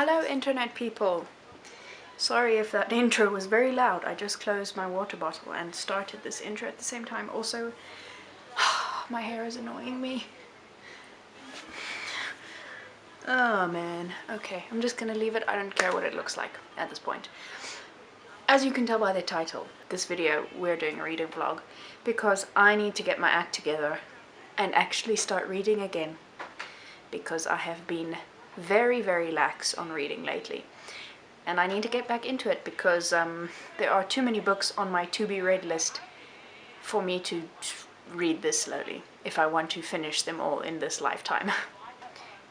Hello internet people! Sorry if that intro was very loud, I just closed my water bottle and started this intro at the same time. Also, my hair is annoying me. Oh man, okay, I'm just gonna leave it. I don't care what it looks like at this point. As you can tell by the title, this video we're doing a reading vlog because I need to get my act together and actually start reading again, because I have been very lax on reading lately, and I need to get back into it because there are too many books on my to be read list for me to read this slowly if I want to finish them all in this lifetime.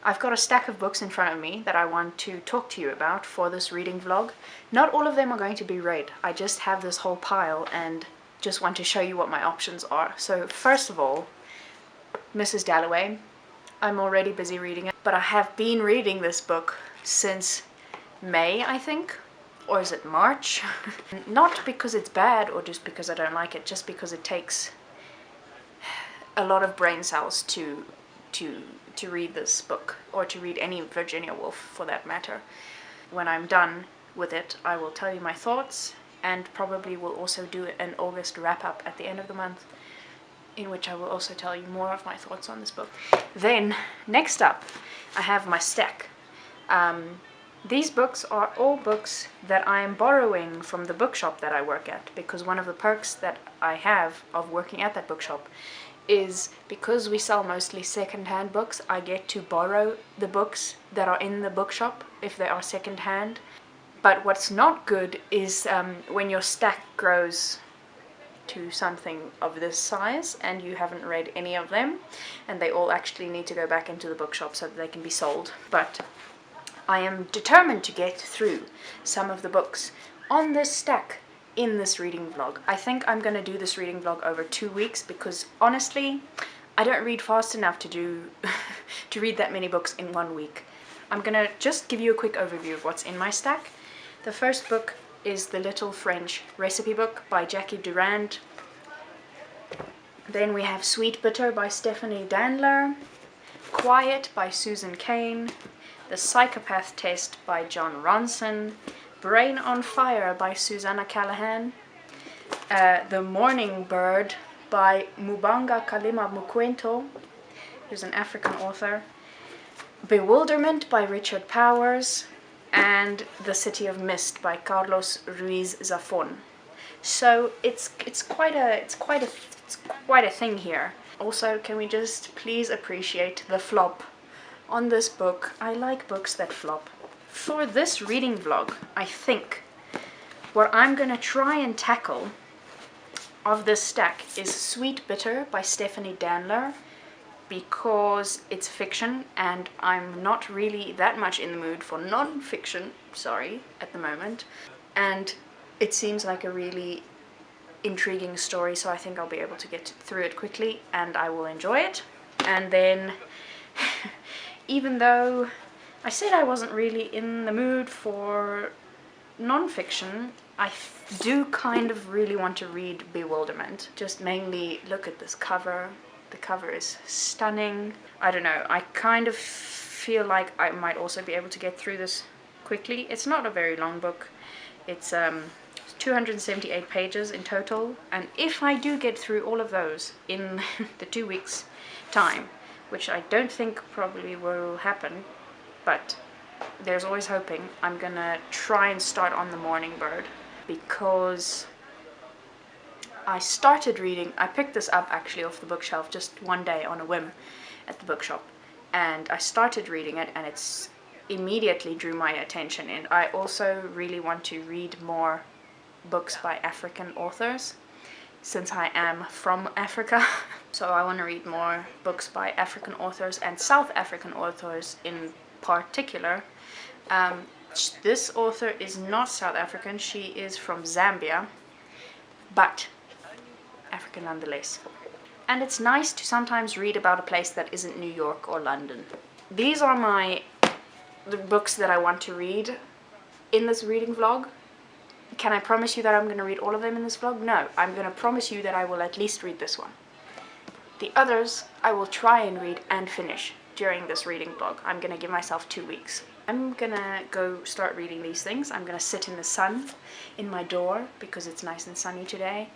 I've got a stack of books in front of me that I want to talk to you about for this reading vlog. Not all of them are going to be read, I just have this whole pile and just want to show you what my options are. So first of all, Mrs. Dalloway. I'm already busy reading it, but I have been reading this book since May, I think, or is it March? Not because it's bad or just because I don't like it, just because it takes a lot of brain cells to read this book, or to read any Virginia Woolf for that matter. When I'm done with it, I will tell you my thoughts, and probably will also do an August wrap-up at the end of the month, in which I will also tell you more of my thoughts on this book. Then, next up, I have my stack. These books are all books that I am borrowing from the bookshop that I work at, because one of the perks that I have of working at that bookshop is because we sell mostly second-hand books, I get to borrow the books that are in the bookshop if they are second-hand. But what's not good is when your stack grows to something of this size and you haven't read any of them, and they all actually need to go back into the bookshop so that they can be sold. But I am determined to get through some of the books on this stack in this reading vlog. I think I'm going to do this reading vlog over 2 weeks because honestly I don't read fast enough to read that many books in 1 week. I'm gonna just give you a quick overview of what's in my stack. The first book is The Little French Recipe Book by Jackie Durand. Then we have Sweet Bitter by Stephanie Dandler, Quiet by Susan Cain, The Psychopath Test by John Ronson, Brain on Fire by Susanna Callahan, The Morning Bird by Mubanga Kalima Mukwento, who's an African author, Bewilderment by Richard Powers, and The City of Mist by Carlos Ruiz Zafón. So it's quite a thing here. Also, can we just please appreciate the flop on this book? I like books that flop. For this reading vlog, I think what I'm gonna try and tackle of this stack is Sweet Bitter by Stephanie Dandler, because it's fiction and I'm not really that much in the mood for non-fiction, sorry, at the moment. And it seems like a really intriguing story, so I think I'll be able to get through it quickly and I will enjoy it. And then, even though I said I wasn't really in the mood for non-fiction, I do kind of really want to read Bewilderment. Just mainly look at this cover. The cover is stunning. I don't know, I kind of feel like I might also be able to get through this quickly. It's not a very long book. It's 278 pages in total, and if I do get through all of those in the 2 weeks time, which I don't think probably will happen, but there's always hoping, I'm gonna try and start on The Morning Bird, because I started reading, I picked this up actually off the bookshelf just one day on a whim at the bookshop, and I started reading it and it's immediately drew my attention. And I also really want to read more books by African authors, since I am from Africa. So I want to read more books by African authors and South African authors in particular. This author is not South African, she is from Zambia, but African nonetheless. And it's nice to sometimes read about a place that isn't New York or London. These are the books that I want to read in this reading vlog. Can I promise you that I'm going to read all of them in this vlog? No, I'm going to promise you that I will at least read this one. The others I will try and read and finish during this reading vlog. I'm going to give myself 2 weeks. I'm gonna go start reading these things. I'm gonna sit in the sun in my door because it's nice and sunny today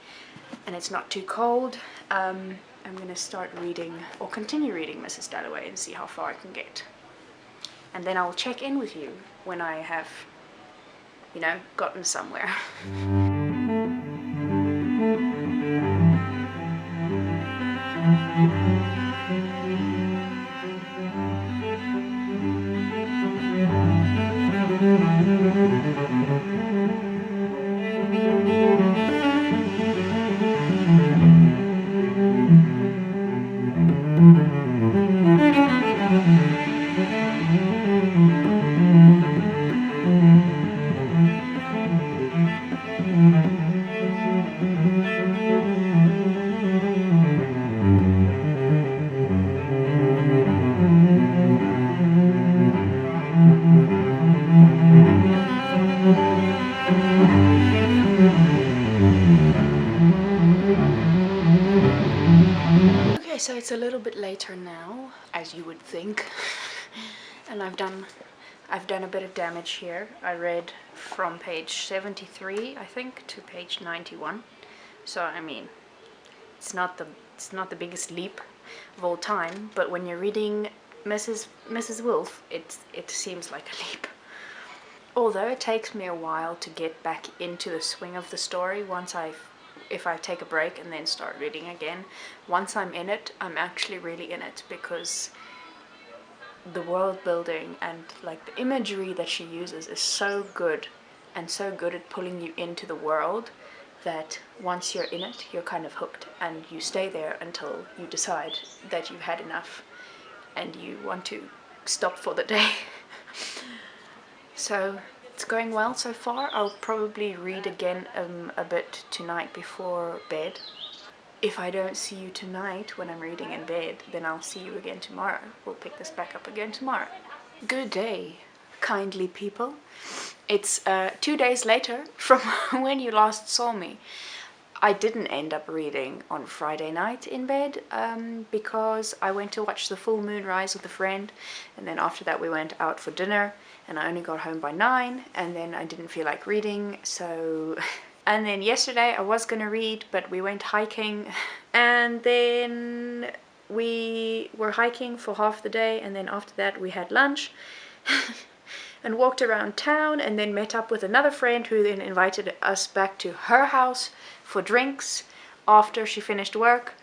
and it's not too cold. I'm gonna start reading, or continue reading, Mrs. Dalloway and see how far I can get. And then I'll check in with you when I have, you know, gotten somewhere. Okay, so it's a little bit later now, as you would think, and I've done a bit of damage here. I read from page 73, I think, to page 91. So I mean, it's not the biggest leap of all time, but when you're reading Mrs. Woolf, it seems like a leap. Although it takes me a while to get back into the swing of the story if I take a break and then start reading again. Once I'm in it, I'm actually really in it, because the world building and like the imagery that she uses is so good, and so good at pulling you into the world, that once you're in it, you're kind of hooked, and you stay there until you decide that you've had enough and you want to stop for the day. So it's going well so far. I'll probably read again a bit tonight before bed. If I don't see you tonight when I'm reading in bed, then I'll see you again tomorrow. We'll pick this back up again tomorrow. Good day, kindly people. It's 2 days later from when you last saw me. I didn't end up reading on Friday night in bed because I went to watch the full moon rise with a friend, and then after that we went out for dinner, and I only got home by 9, and then I didn't feel like reading, so... And then yesterday I was gonna read, but we went hiking, and then we were hiking for half the day, and then after that we had lunch and walked around town, and then met up with another friend who then invited us back to her house for drinks after she finished work.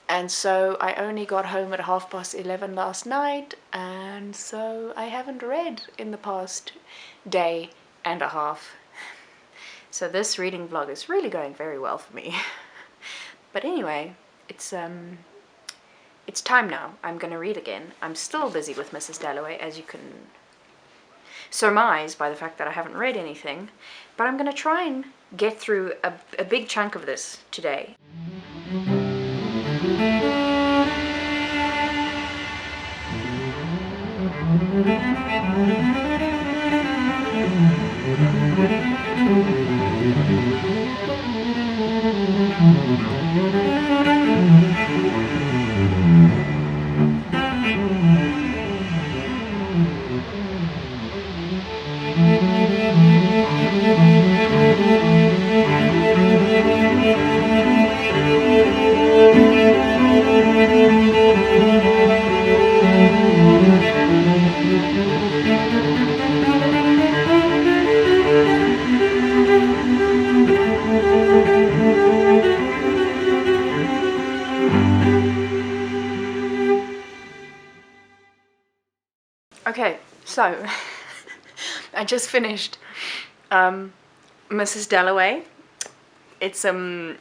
And so I only got home at 11:30 last night, and so I haven't read in the past day and a half. So this reading vlog is really going very well for me. But anyway, it's time now. I'm gonna read again. I'm still busy with Mrs. Dalloway, as you can surmise by the fact that I haven't read anything, but I'm gonna try and get through a big chunk of this today. Okay, so I just finished Mrs. Dalloway. It's a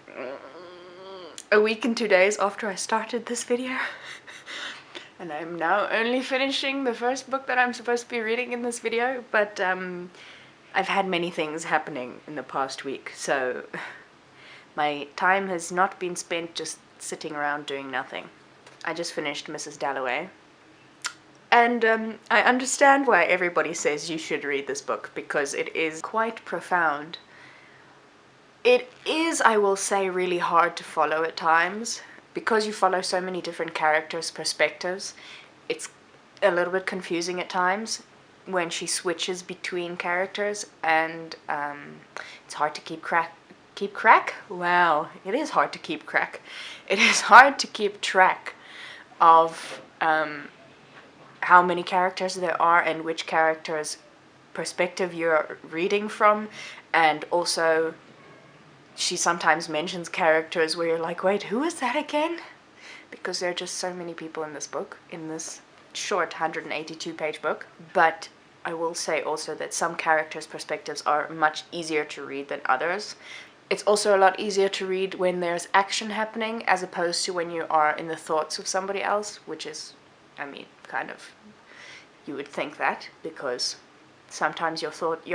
week and 2 days after I started this video, and I'm now only finishing the first book that I'm supposed to be reading in this video, but I've had many things happening in the past week, so my time has not been spent just sitting around doing nothing. I just finished Mrs. Dalloway. And I understand why everybody says you should read this book, because it is quite profound. It is, I will say, really hard to follow at times, because you follow so many different characters' perspectives. It's a little bit confusing at times. when she switches between characters, and it's hard to keep track. Wow, it is hard to keep track. It is hard to keep track of how many characters there are and which character's perspective you're reading from, and also she sometimes mentions characters where you're like, wait, who is that again? Because there are just so many people in this book, in this short 182-page book. But I will say also that some characters' perspectives are much easier to read than others. It's also a lot easier to read when there's action happening as opposed to when you are in the thoughts of somebody else, which is, I mean, kind of, you would think that, because sometimes your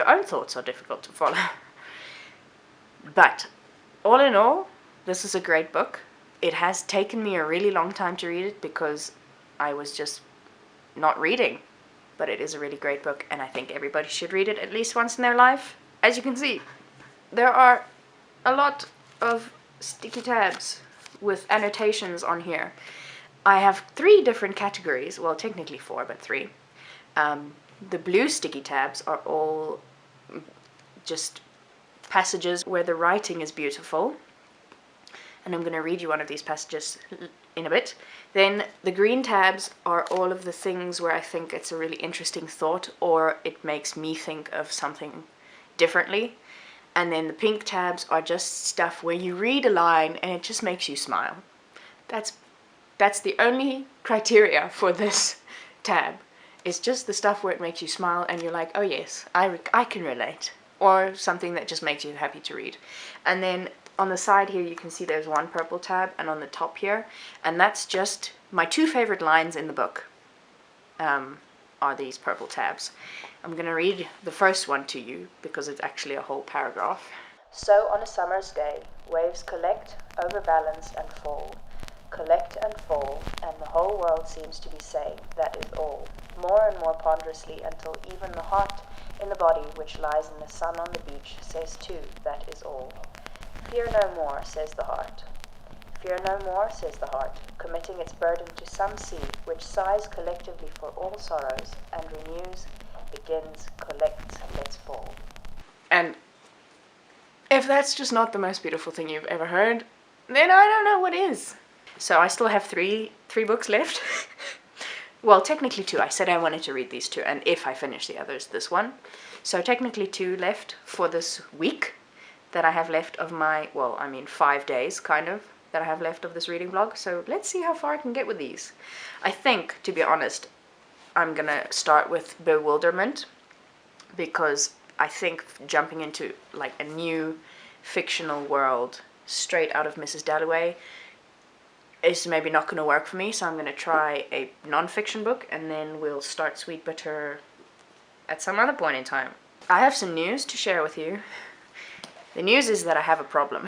own thoughts are difficult to follow. But all in all, this is a great book. It has taken me a really long time to read it because I was just not reading. But it is a really great book, and I think everybody should read it at least once in their life. As you can see, there are a lot of sticky tabs with annotations on here. I have 3 different categories, well technically 4, but 3. The blue sticky tabs are all just passages where the writing is beautiful, and I'm going to read you one of these passages in a bit. Then the green tabs are all of the things where I think it's a really interesting thought, or it makes me think of something differently. And then the pink tabs are just stuff where you read a line and it just makes you smile. That's the only criteria for this tab. It's just the stuff where it makes you smile and you're like, oh yes, I can relate. Or something that just makes you happy to read. And then on the side here you can see there's one purple tab, and on the top here, and that's just my 2 favorite lines in the book are these purple tabs. I'm going to read the first one to you because it's actually a whole paragraph. So on a summer's day, waves collect, overbalance and fall. Collect and fall, and the whole world seems to be saying, that is all, more and more ponderously until even the heart in the body which lies in the sun on the beach says too, that is all. Fear no more, says the heart. Fear no more, says the heart, committing its burden to some sea which sighs collectively for all sorrows and renews, begins, collects, lets fall. And if that's just not the most beautiful thing you've ever heard, then I don't know what is. So I still have three books left. Well, technically 2. I said I wanted to read these 2, and if I finish the others, this one. So technically 2 left for this week that I have left of my, 5 days, kind of, that I have left of this reading vlog. So let's see how far I can get with these. I think, to be honest, I'm gonna start with Bewilderment, because I think jumping into like a new fictional world straight out of Mrs. Dalloway is maybe not going to work for me, so I'm going to try a non-fiction book, and then we'll start Sweet Bitter at some other point in time. I have some news to share with you. The news is that I have a problem.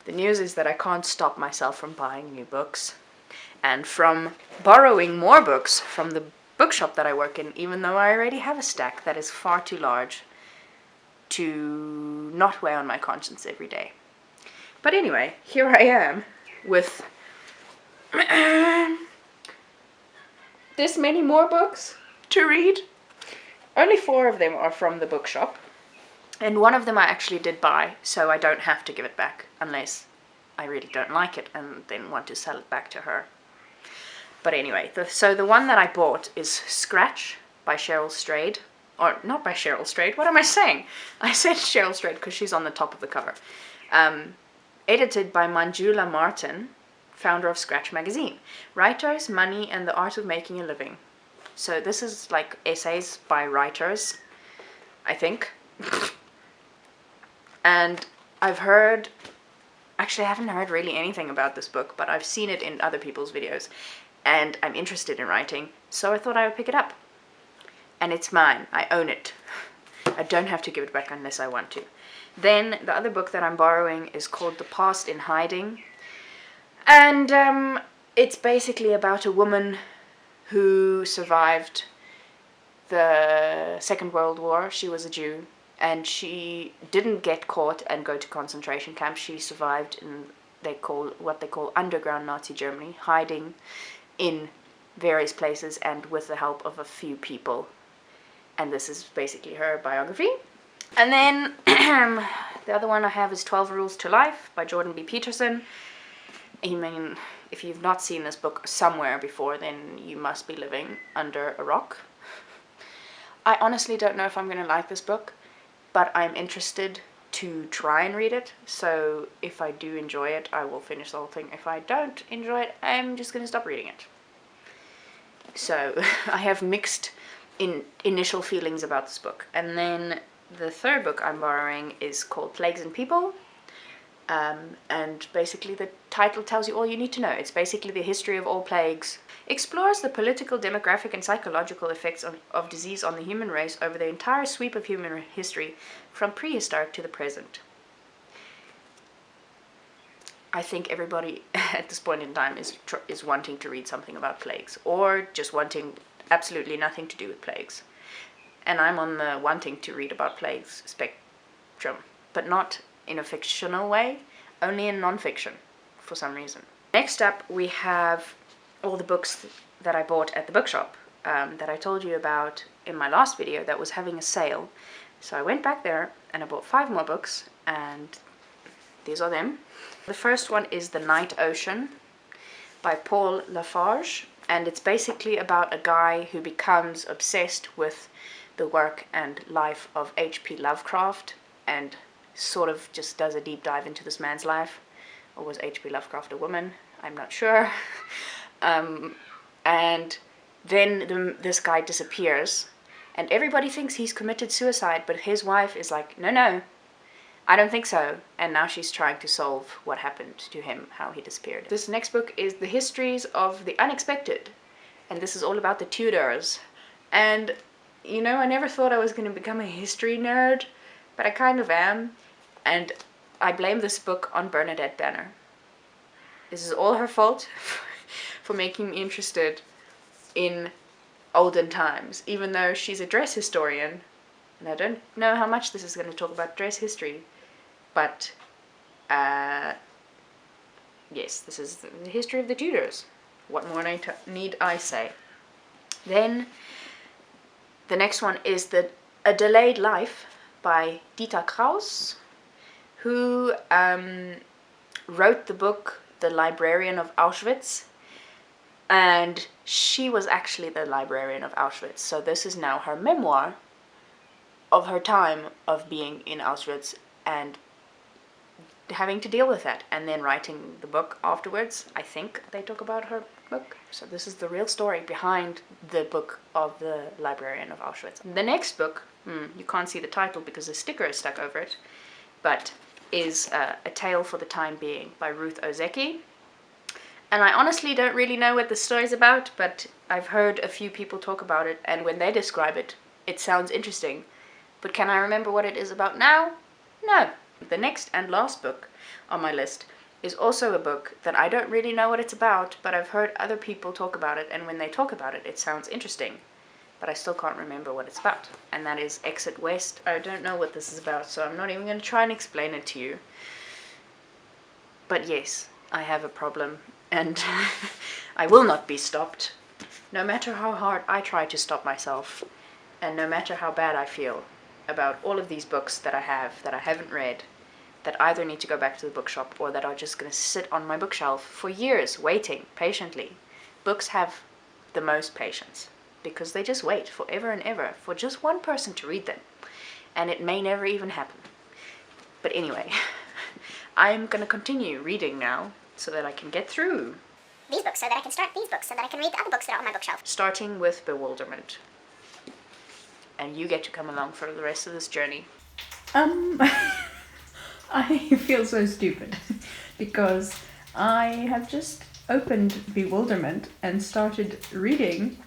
The news is that I can't stop myself from buying new books, and from borrowing more books from the bookshop that I work in, even though I already have a stack that is far too large to not weigh on my conscience every day. But anyway, here I am with this many more books to read. Only 4 of them are from the bookshop, and one of them I actually did buy, so I don't have to give it back unless I really don't like it and then want to sell it back to her. But anyway, so the one that I bought is Scratch by Cheryl Strayed. Or not by Cheryl Strayed, what am I saying? I said Cheryl Strayed because she's on the top of the cover. Edited by Manjula Martin, founder of Scratch magazine. Writers, Money, and the Art of Making a Living. So this is like essays by writers, I think. And I've heard, actually I haven't heard really anything about this book, but I've seen it in other people's videos, and I'm interested in writing, so I thought I would pick it up. And it's mine, I own it. I don't have to give it back unless I want to. Then the other book that I'm borrowing is called The Past in Hiding, and it's basically about a woman who survived the Second World War. She was a Jew, and she didn't get caught and go to concentration camps. She survived in what they call underground Nazi Germany, hiding in various places and with the help of a few people and this is basically her biography. And then the other one I have is 12 Rules to Life by Jordan B. Peterson. I mean, if you've not seen this book somewhere before, then you must be living under a rock. I honestly don't know if I'm going to like this book, but I'm interested to try and read it. So if I do enjoy it, I will finish the whole thing. If I don't enjoy it, I'm just going to stop reading it. So I have mixed initial feelings about this book. And then the third book I'm borrowing is called Plagues and People. And basically the title tells you all you need to know. It's basically the history of all plagues. Explores the political, demographic, and psychological effects of disease on the human race over the entire sweep of human history, from prehistoric to the present. I think everybody at this point in time is wanting to read something about plagues, or just wanting absolutely nothing to do with plagues. And I'm on the wanting to read about plagues spectrum, but not in a fictional way, only in non-fiction for some reason. Next up we have all the books that I bought at the bookshop that I told you about in my last video that was having a sale. So I went back there and I bought 5 more books, and these are them. The first one is The Night Ocean by Paul Lafarge, and it's basically about a guy who becomes obsessed with the work and life of H.P. Lovecraft, and sort of just does a deep dive into this man's life. Or was H.P. Lovecraft a woman? I'm not sure. And then this guy disappears, and everybody thinks he's committed suicide, but his wife is like, no, I don't think so. And now she's trying to solve what happened to him, how he disappeared. This next book is The Histories of the Unexpected, and this is all about the Tudors. And you know, I never thought I was going to become a history nerd, but I kind of am, and I blame this book on Bernadette Banner. This is all her fault for making me interested in olden times, even though she's a dress historian, and I don't know how much this is going to talk about dress history, but yes, this is the history of the Tudors. What more need I say? Then the next one is A Delayed Life by Dita Kraus, who wrote the book The Librarian of Auschwitz, and she was actually the librarian of Auschwitz. So this is now her memoir of her time of being in Auschwitz and having to deal with that, and then writing the book afterwards. I think they talk about her book. So this is the real story behind the book of the Librarian of Auschwitz. The next book, you can't see the title because the sticker is stuck over it, but is A Tale for the Time Being by Ruth Ozeki. And I honestly don't really know what the story's about, but I've heard a few people talk about it, and when they describe it, it sounds interesting. But can I remember what it is about now? No. The next and last book on my list is also a book that I don't really know what it's about, but I've heard other people talk about it, and when they talk about it, it sounds interesting. But I still can't remember what it's about, and that is Exit West. I don't know what this is about, so I'm not even going to try and explain it to you. But yes, I have a problem, and I will not be stopped, no matter how hard I try to stop myself, and no matter how bad I feel about all of these books that I haven't read, that either need to go back to the bookshop or that are just going to sit on my bookshelf for years, waiting patiently. Books have the most patience, because they just wait forever and ever for just one person to read them, and it may never even happen. But anyway, I'm going to continue reading now so that I can get through these books, so that I can start these books, so that I can read the other books that are on my bookshelf. Starting with Bewilderment. And you get to come along for the rest of this journey. I feel so stupid because I have just opened Bewilderment and started reading,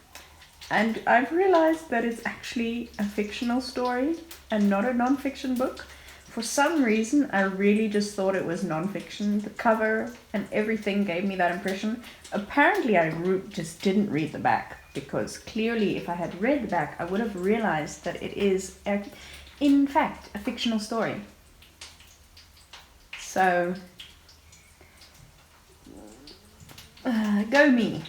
and I've realized that it's actually a fictional story and not a non-fiction book. For some reason, I really just thought it was non-fiction. The cover and everything gave me that impression. Apparently, I just didn't read the back, because clearly if I had read the back, I would have realized that it is, in fact, a fictional story. So, go me.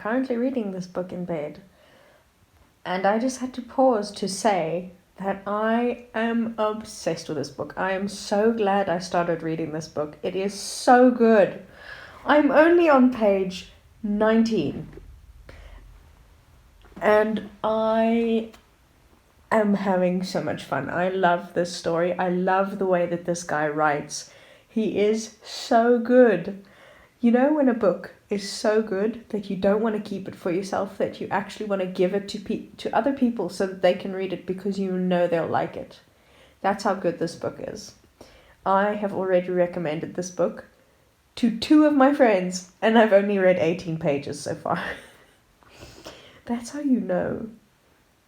currently reading this book in bed. And I just had to pause to say that I am obsessed with this book. I am so glad I started reading this book. It is so good. I'm only on page 19. And I am having so much fun. I love this story. I love the way that this guy writes. He is so good. You know when a book is so good that you don't want to keep it for yourself, that you actually want to give it to other people so that they can read it because you know they'll like it. That's how good this book is. I have already recommended this book to 2 of my friends, and I've only read 18 pages so far. That's how you know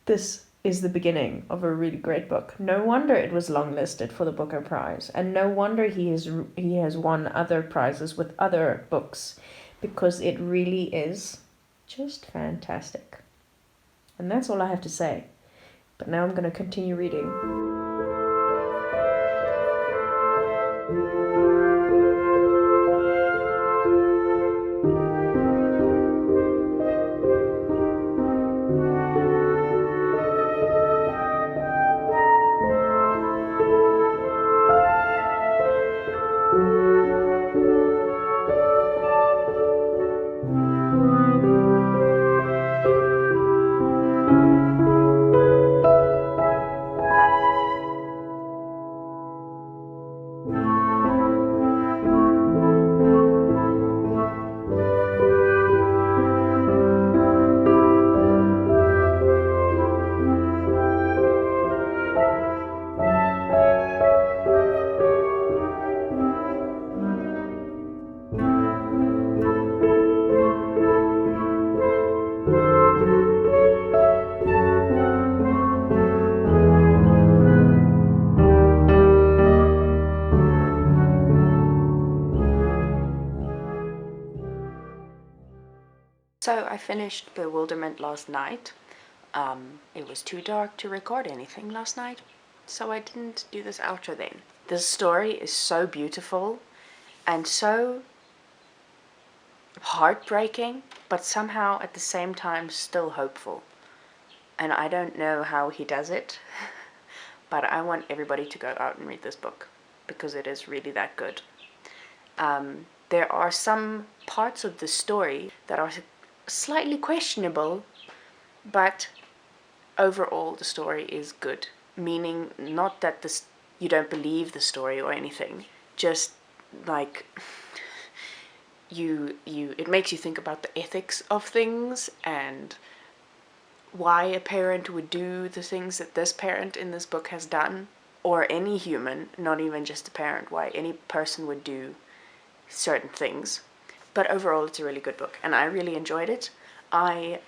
this is the beginning of a really great book. No wonder it was longlisted for the Booker Prize, and no wonder he has won other prizes with other books, because it really is just fantastic. And that's all I have to say. But now I'm going to continue reading. So I finished Bewilderment last night. It was too dark to record anything last night, so I didn't do this outro then. This story is so beautiful and so heartbreaking, but somehow at the same time still hopeful. And I don't know how he does it, but I want everybody to go out and read this book because it is really that good. There are some parts of the story that are slightly questionable, but overall the story is good. Meaning not that you don't believe the story or anything, just like it makes you think about the ethics of things and why a parent would do the things that this parent in this book has done, or any human, not even just a parent, why any person would do certain things. But overall, it's a really good book, and I really enjoyed it. I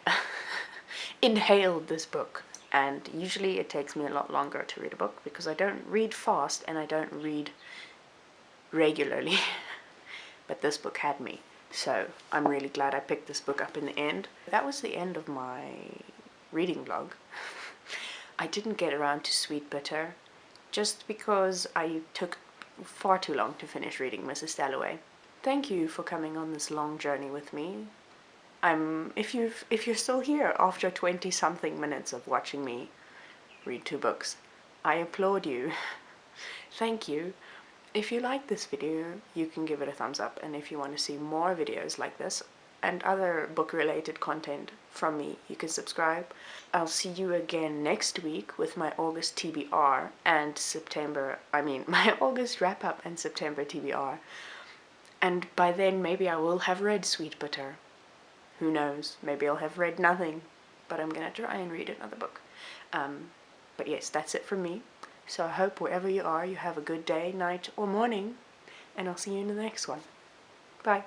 inhaled this book, and usually it takes me a lot longer to read a book because I don't read fast and I don't read regularly. But this book had me, so I'm really glad I picked this book up in the end. That was the end of my reading vlog. I didn't get around to Sweet Bitter just because I took far too long to finish reading Mrs. Dalloway. Thank you for coming on this long journey with me. If you're still here after 20-something minutes of watching me read 2 books, I applaud you. Thank you. If you like this video, you can give it a thumbs up, and if you want to see more videos like this and other book-related content from me, you can subscribe. I'll see you again next week with my August TBR and my August wrap-up and September TBR. And by then, maybe I will have read Sweet Bitter. Who knows? Maybe I'll have read nothing, but I'm going to try and read another book. But yes, that's it from me. So I hope wherever you are, you have a good day, night, or morning, and I'll see you in the next one. Bye.